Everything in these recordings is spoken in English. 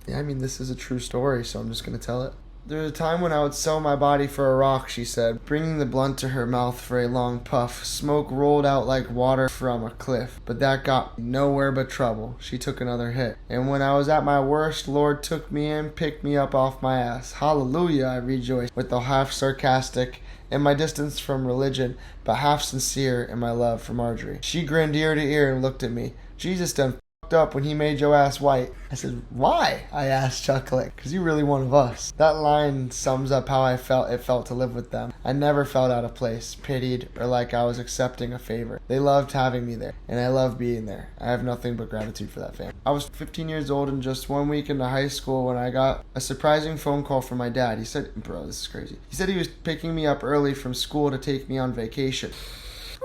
Yeah, I mean, this is a true story, so I'm just going to tell it. There was a time when I would sell my body for a rock, she said, bringing the blunt to her mouth for a long puff. Smoke rolled out like water from a cliff, but that got me nowhere but trouble. She took another hit. And when I was at my worst, Lord took me in, picked me up off my ass. Hallelujah, I rejoiced, with the half sarcastic in my distance from religion, but half sincere in my love for Marjorie. She grinned ear to ear and looked at me. Jesus done up when he made your ass white. I said, why? I asked, chuckling. Because you're really one of us. That line sums up how it felt to live with them. I never felt out of place, pitied, or like I was accepting a favor. They loved having me there, and I love being there. I have nothing but gratitude for that family. I was 15 years old and just 1 week into high school when I got a surprising phone call from my dad. He said, bro, this is crazy. He said he was picking me up early from school to take me on vacation.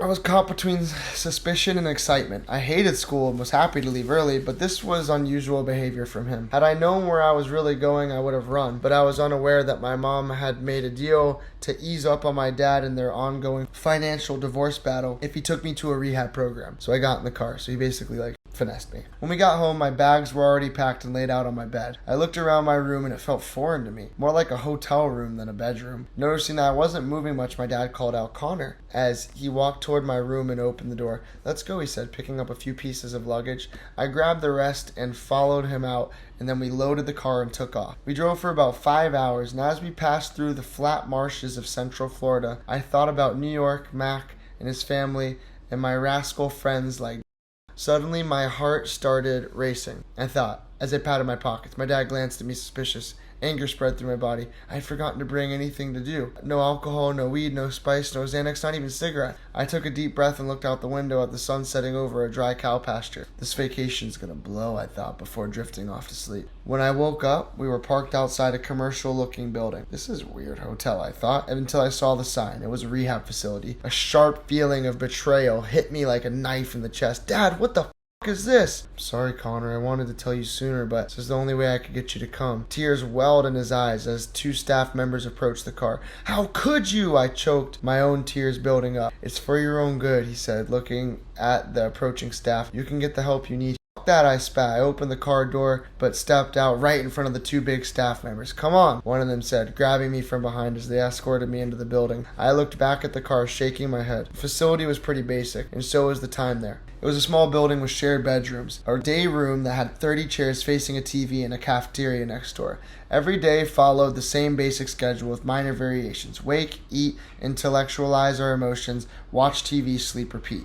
I was caught between suspicion and excitement. I hated school and was happy to leave early, but this was unusual behavior from him. Had I known where I was really going, I would have run, but I was unaware that my mom had made a deal to ease up on my dad in their ongoing financial divorce battle if he took me to a rehab program. So I got in the car, so he basically finessed me. When we got home, my bags were already packed and laid out on my bed. I looked around my room and it felt foreign to me, more like a hotel room than a bedroom. Noticing that I wasn't moving much, my dad called out Connor as he walked toward my room and opened the door. Let's go, he said, picking up a few pieces of luggage. I grabbed the rest and followed him out, and then we loaded the car and took off. We drove for about 5 hours, and as we passed through the flat marshes of Central Florida, I thought about New York, Mac, and his family, and my rascal friends like. Suddenly, my heart started racing. I thought, as I patted my pockets. My dad glanced at me suspicious. Anger spread through my body. I had forgotten to bring anything to do. No alcohol, no weed, no spice, no Xanax, not even cigarette. I took a deep breath and looked out the window at the sun setting over a dry cow pasture. This vacation's gonna blow, I thought, before drifting off to sleep. When I woke up, we were parked outside a commercial-looking building. This is a weird hotel, I thought, until I saw the sign. It was a rehab facility. A sharp feeling of betrayal hit me like a knife in the chest. Dad, what the is this? I'm sorry, Connor. I wanted to tell you sooner, but this is the only way I could get you to come. Tears welled in his eyes as two staff members approached the car. How could you? I choked, my own tears building up. It's for your own good, he said, looking at the approaching staff. You can get the help you need. That, I spat. I opened the car door, but stepped out right in front of the two big staff members. Come on, one of them said, grabbing me from behind as they escorted me into the building. I looked back at the car, shaking my head. The facility was pretty basic, and so was the time there. It was a small building with shared bedrooms, a day room that had 30 chairs facing a TV and a cafeteria next door. Every day followed the same basic schedule with minor variations. Wake, eat, intellectualize our emotions, watch TV, sleep, repeat.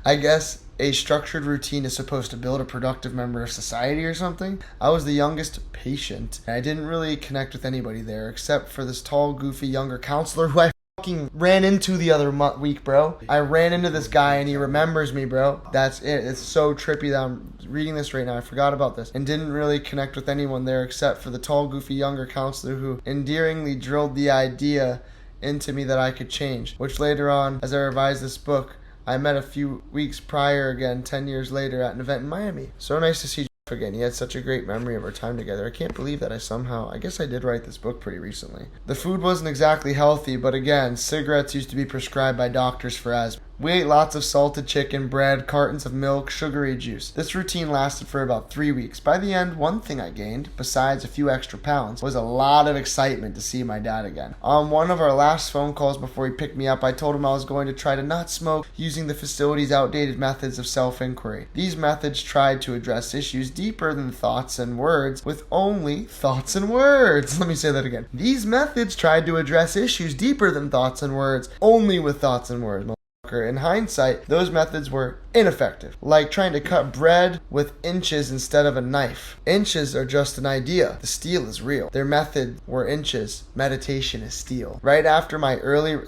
I guess a structured routine is supposed to build a productive member of society or something. I was the youngest patient, and I didn't really connect with anybody there except for this tall, goofy, younger counselor who I fucking ran into the other week, bro. I ran into this guy and he remembers me, bro. That's it. It's so trippy that I'm reading this right now. I forgot about this and didn't really connect with anyone there except for the tall, goofy, younger counselor who endearingly drilled the idea into me that I could change, which later on, as I revised this book, I met a few weeks prior again, 10 years later, at an event in Miami. So nice to see Jeff again. He had such a great memory of our time together. I can't believe that I guess I did write this book pretty recently. The food wasn't exactly healthy, but again, cigarettes used to be prescribed by doctors for asthma. We ate lots of salted chicken, bread, cartons of milk, sugary juice. This routine lasted for about 3 weeks. By the end, one thing I gained, besides a few extra pounds, was a lot of excitement to see my dad again. On one of our last phone calls before he picked me up, I told him I was going to try to not smoke using the facility's outdated methods of self-inquiry. These methods tried to address issues deeper than thoughts and words with only thoughts and words. Let me say that again. These methods tried to address issues deeper than thoughts and words only with thoughts and words. In hindsight, those methods were ineffective, like trying to cut bread with inches instead of a knife. Inches are just an idea. The steel is real. Their method were inches. Meditation is steel. Right after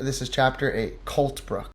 this is chapter 8, Coltbrook.